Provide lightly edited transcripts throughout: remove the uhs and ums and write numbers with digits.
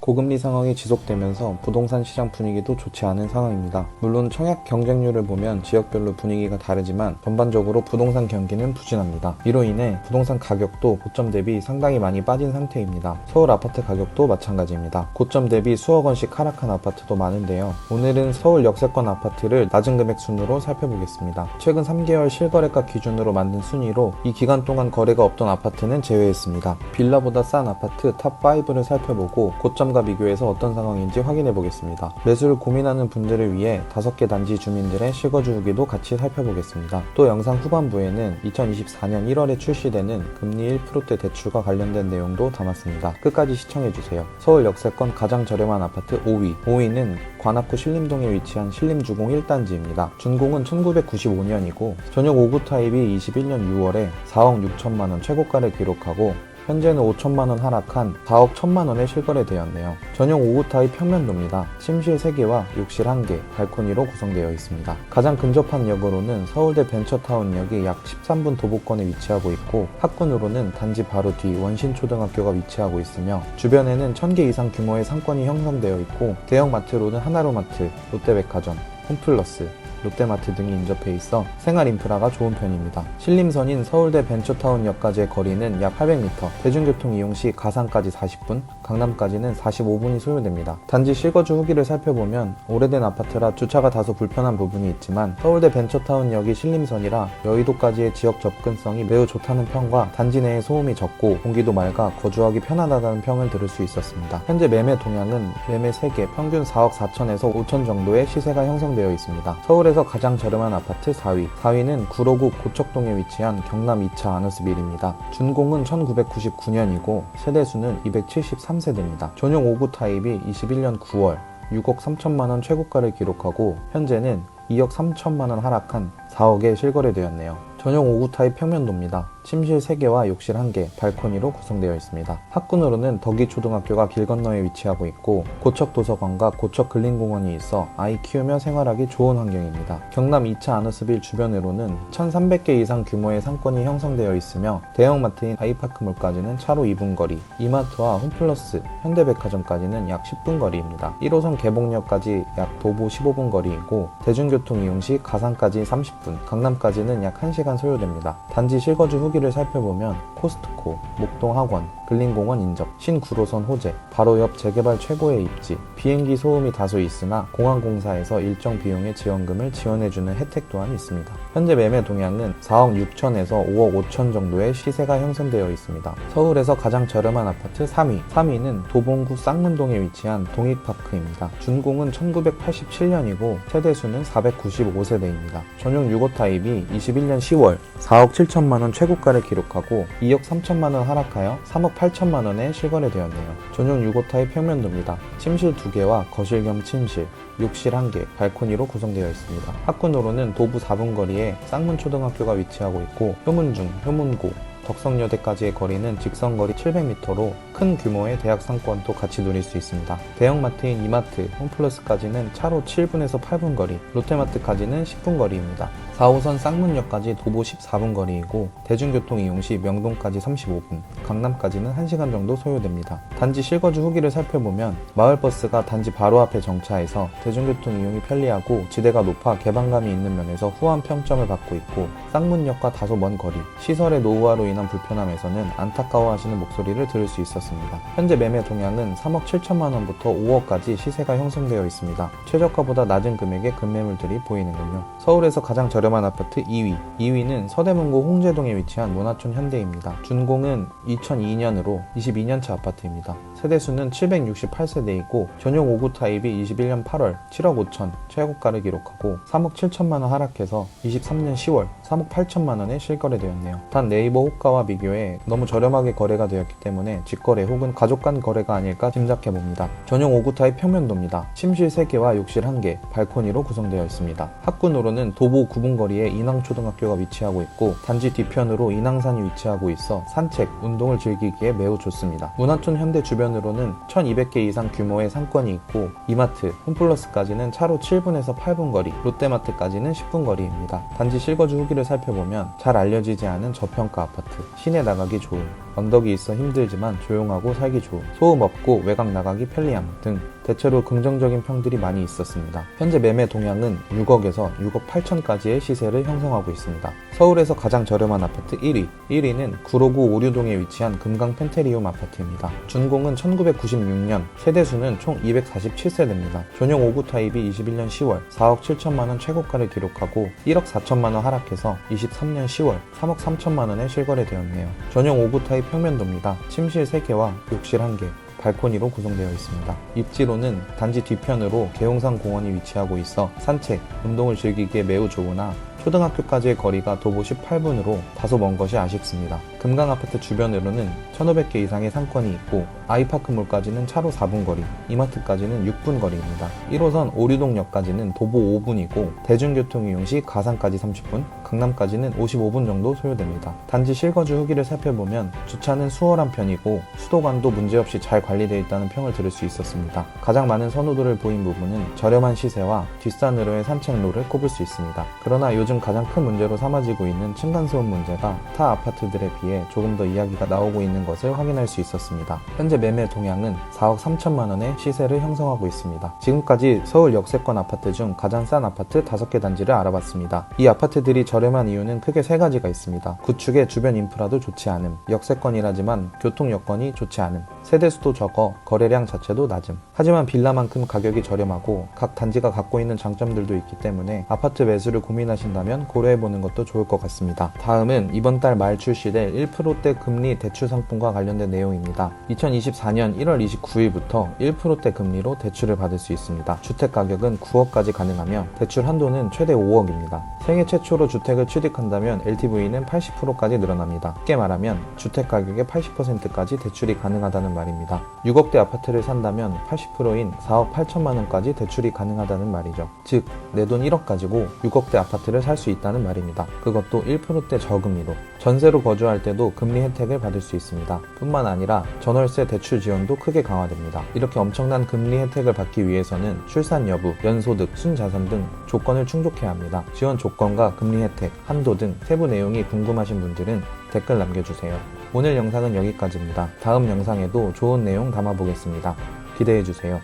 고금리 상황이 지속되면서 부동산 시장 분위기도 좋지 않은 상황입니다. 물론 청약 경쟁률을 보면 지역별로 분위기가 다르지만 전반적으로 부동산 경기는 부진합니다. 이로 인해 부동산 가격도 고점 대비 상당히 많이 빠진 상태입니다. 서울 아파트 가격도 마찬가지입니다. 고점 대비 수억 원씩 하락한 아파트도 많은데요. 오늘은 서울 역세권 아파트를 낮은 금액 순으로 살펴보겠습니다. 최근 3개월 실거래가 기준으로 만든 순위로 이 기간 동안 거래가 없던 아파트는 제외했습니다. 빌라보다 싼 아파트 탑5를 살펴보고 고점 과 비교해서 어떤 상황인지 확인해 보겠습니다. 매수를 고민하는 분들을 위해 5개 단지 주민들의 실거주 후기도 같이 살펴보겠습니다. 또 영상 후반부에는 2024년 1월에 출시되는 금리 1%대 대출과 관련된 내용도 담았습니다. 끝까지 시청해주세요. 서울 역세권 가장 저렴한 아파트 5위는 관악구 신림동에 위치한 신림주공 1단지입니다. 준공은 1995년이고 전용 5구 타입이 21년 6월에 4억 6천만원 최고가를 기록하고 현재는 5천만원 하락한 4억 1천만원에 실거래되었네요. 전용 5구 타입 평면도입니다. 침실 3개와 욕실 1개, 발코니로 구성되어 있습니다. 가장 근접한 역으로는 서울대 벤처타운역이 약 13분 도보권에 위치하고 있고 학군으로는 단지 바로 뒤 원신초등학교가 위치하고 있으며 주변에는 1000개 이상 규모의 상권이 형성되어 있고 대형마트로는 하나로마트, 롯데백화점, 홈플러스, 롯데마트 등이 인접해 있어 생활 인프라가 좋은 편입니다. 신림선인 서울대 벤처타운역까지의 거리는 약 800m, 대중교통 이용 시 가산까지 40분, 강남까지는 45분이 소요됩니다. 단지 실거주 후기를 살펴보면 오래된 아파트라 주차가 다소 불편한 부분이 있지만 서울대 벤처타운역이 신림선이라 여의도까지의 지역 접근성이 매우 좋다는 평과 단지 내에 소음이 적고 공기도 맑아 거주하기 편안하다는 평을 들을 수 있었습니다. 현재 매매 동향은 매매 3개 평균 4억 4천에서 5천 정도의 시세가 형성되어 있습니다. 서울에서 가장 저렴한 아파트 4위는 구로구 고척동에 위치한 경남 2차 아너스빌입니다. 준공은 1999년이고 세대수는 273세대입니다. 전용 5구 타입이 21년 9월 6억 3천만원 최고가를 기록하고 현재는 2억 3천만원 하락한 4억에 실거래되었네요. 전용 5구 타입 평면도입니다. 침실 3개와 욕실 1개, 발코니로 구성되어 있습니다. 학군으로는 덕이초등학교가 길 건너에 위치하고 있고 고척도서관과 고척근린공원이 있어 아이 키우며 생활하기 좋은 환경입니다. 경남 2차 아너스빌 주변으로는 1300개 이상 규모의 상권이 형성되어 있으며 대형마트인 아이파크몰까지는 차로 2분 거리, 이마트와 홈플러스, 현대백화점까지는 약 10분 거리입니다. 1호선 개봉역까지 약 도보 15분 거리이고 대중교통 이용 시 가산까지 30분, 강남까지는 약 1시간 소요됩니다. 단지 실거주 후기를 살펴보면 코스트코, 목동학원, 근린공원 인접, 신구로선 호재, 바로 옆 재개발 최고의 입지, 비행기 소음이 다소 있으나 공항공사에서 일정 비용의 지원금을 지원해주는 혜택 또한 있습니다. 현재 매매 동향은 4억 6천에서 5억 5천 정도의 시세가 형성되어 있습니다. 서울에서 가장 저렴한 아파트 3위는 도봉구 쌍문동에 위치한 동익파크입니다. 준공은 1987년이고 세대수는 495세대입니다. 전용 6호 타입이 21년 10월 4억 7천만원 최고가를 기록하고 2억 3천만원 하락하여 3억 8천만원에 실거래되었네요. 전용 6호 타입 평면도입니다. 침실 2개와 거실 겸 침실, 욕실 1개, 발코니로 구성되어 있습니다. 학군으로는 도보 4분 거리에 쌍문초등학교가 위치하고 있고 효문중, 효문고, 덕성여대까지의 거리는 직선거리 700m로 큰 규모의 대학 상권도 같이 누릴 수 있습니다. 대형마트인 이마트, 홈플러스까지는 차로 7분에서 8분 거리, 롯데마트까지는 10분 거리입니다. 4호선 쌍문역까지 도보 14분 거리이고 대중교통 이용 시 명동까지 35분, 강남까지는 1시간 정도 소요됩니다. 단지 실거주 후기를 살펴보면 마을버스가 단지 바로 앞에 정차해서 대중교통 이용이 편리하고 지대가 높아 개방감이 있는 면에서 후한 평점을 받고 있고 쌍문역과 다소 먼 거리, 시설의 노후화로 인한 불편함에서는 안타까워하시는 목소리를 들을 수 있었습니다. 현재 매매 동향은 3억 7천만원부터 5억까지 시세가 형성되어 있습니다. 최저가보다 낮은 금액의 급매물들이 보이는군요. 서울에서 가장 저렴한 아파트 2위는 서대문구 홍제동에 위치한 모나촌 현대입니다. 준공은 2002년으로 22년차 아파트입니다. 세대수는 768세대이고 전용 5구 타입이 21년 8월 7억 5천 최고가를 기록하고 3억 7천만원 하락해서 23년 10월 3억 8천만원에 실거래되었네요. 단 네이버 호가와 비교해 너무 저렴하게 거래가 되었기 때문에 직거래 혹은 가족 간 거래가 아닐까 짐작해봅니다. 전용 5구 타입 평면도입니다. 침실 3개와 욕실 1개, 발코니로 구성되어 있습니다. 학군으로는 도보 9분 거리에 인왕초등학교가 위치하고 있고 단지 뒤편으로 인왕산이 위치하고 있어 산책, 운동을 즐기기에 매우 좋습니다. 문화촌 현대 주변으로는 1200개 이상 규모의 상권이 있고 이마트, 홈플러스까지는 차로 7분에서 8분 거리, 롯데마트까지는 10분 거리입니다. 단지 실거주 후기를 살펴보면 잘 알려지지 않은 저평가 아파트, 시내 나가기 좋은 언덕이 있어 힘들지만 조용하고 살기 좋음, 소음 없고 외곽 나가기 편리함 등 대체로 긍정적인 평들이 많이 있었습니다. 현재 매매 동향은 6억에서 6억 8천까지의 시세를 형성하고 있습니다. 서울에서 가장 저렴한 아파트 1위는 구로구 오류동에 위치한 금강 펜테리움 아파트입니다. 준공은 1996년, 세대수는 총 247세대입니다. 전용 5구 타입이 21년 10월 4억 7천만원 최고가를 기록하고 1억 4천만원 하락해서 23년 10월 3억 3천만원에 실거래되었네요. 전용 5구 타입 평면도입니다. 침실 3개와 욕실 1개, 발코니로 구성되어 있습니다. 입지로는 단지 뒤편으로 계용산 공원이 위치하고 있어 산책, 운동을 즐기기에 매우 좋으나 초등학교까지의 거리가 도보 18분으로 다소 먼 것이 아쉽습니다. 금강 아파트 주변으로는 1,500개 이상의 상권이 있고 아이파크몰까지는 차로 4분 거리, 이마트까지는 6분 거리입니다. 1호선 오류동역까지는 도보 5분이고 대중교통 이용 시 가산까지 30분, 강남까지는 55분 정도 소요됩니다. 단지 실거주 후기를 살펴보면 주차는 수월한 편이고 수도관도 문제없이 잘 관리되어 있다는 평을 들을 수 있었습니다. 가장 많은 선호도를 보인 부분은 저렴한 시세와 뒷산으로의 산책로를 꼽을 수 있습니다. 그러나 요즘 가장 큰 문제로 삼아지고 있는 층간소음 문제가 타 아파트들에 비해 조금 더 이야기가 나오고 있는 것을 확인할 수 있었습니다. 현재 매매 동향은 4억 3천만원의 시세를 형성하고 있습니다. 지금까지 서울 역세권 아파트 중 가장 싼 아파트 5개 단지를 알아봤습니다. 이 아파트들이 저렴한 이유는 크게 3가지가 있습니다. 구축의 주변 인프라도 좋지 않음, 역세권이라지만 교통 여건이 좋지 않음, 세대수도 적어 거래량 자체도 낮음. 하지만 빌라만큼 가격이 저렴하고 각 단지가 갖고 있는 장점들도 있기 때문에 아파트 매수를 고민하신다면 고려해보는 것도 좋을 것 같습니다. 다음은 이번 달 말 출시될 1%대 금리 대출 상품과 관련된 내용입니다. 2024년 1월 29일부터 1%대 금리로 대출을 받을 수 있습니다. 주택 가격은 9억까지 가능하며 대출 한도는 최대 5억입니다. 생애 최초로 주택을 취득한다면 LTV는 80%까지 늘어납니다. 쉽게 말하면 주택 가격의 80%까지 대출이 가능하다는 말입니다. 6억대 아파트를 산다면 80%인 4억 8천만 원까지 대출이 가능하다는 말이죠. 즉, 내 돈 1억 가지고 6억대 아파트를 살 수 있다는 말입니다. 그것도 1%대 저금리로. 전세로 거주할 때도 금리 혜택을 받을 수 있습니다. 뿐만 아니라 전월세 대출 지원도 크게 강화됩니다. 이렇게 엄청난 금리 혜택을 받기 위해서는 출산 여부, 연소득, 순자산 등 조건을 충족해야 합니다. 지원 조건과 금리 혜택, 한도 등 세부 내용이 궁금하신 분들은 댓글 남겨주세요. 오늘 영상은 여기까지입니다. 다음 영상에도 좋은 내용 담아보겠습니다. 기대해주세요.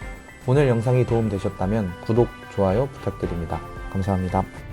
오늘 영상이 도움되셨다면 구독, 좋아요 부탁드립니다. 감사합니다.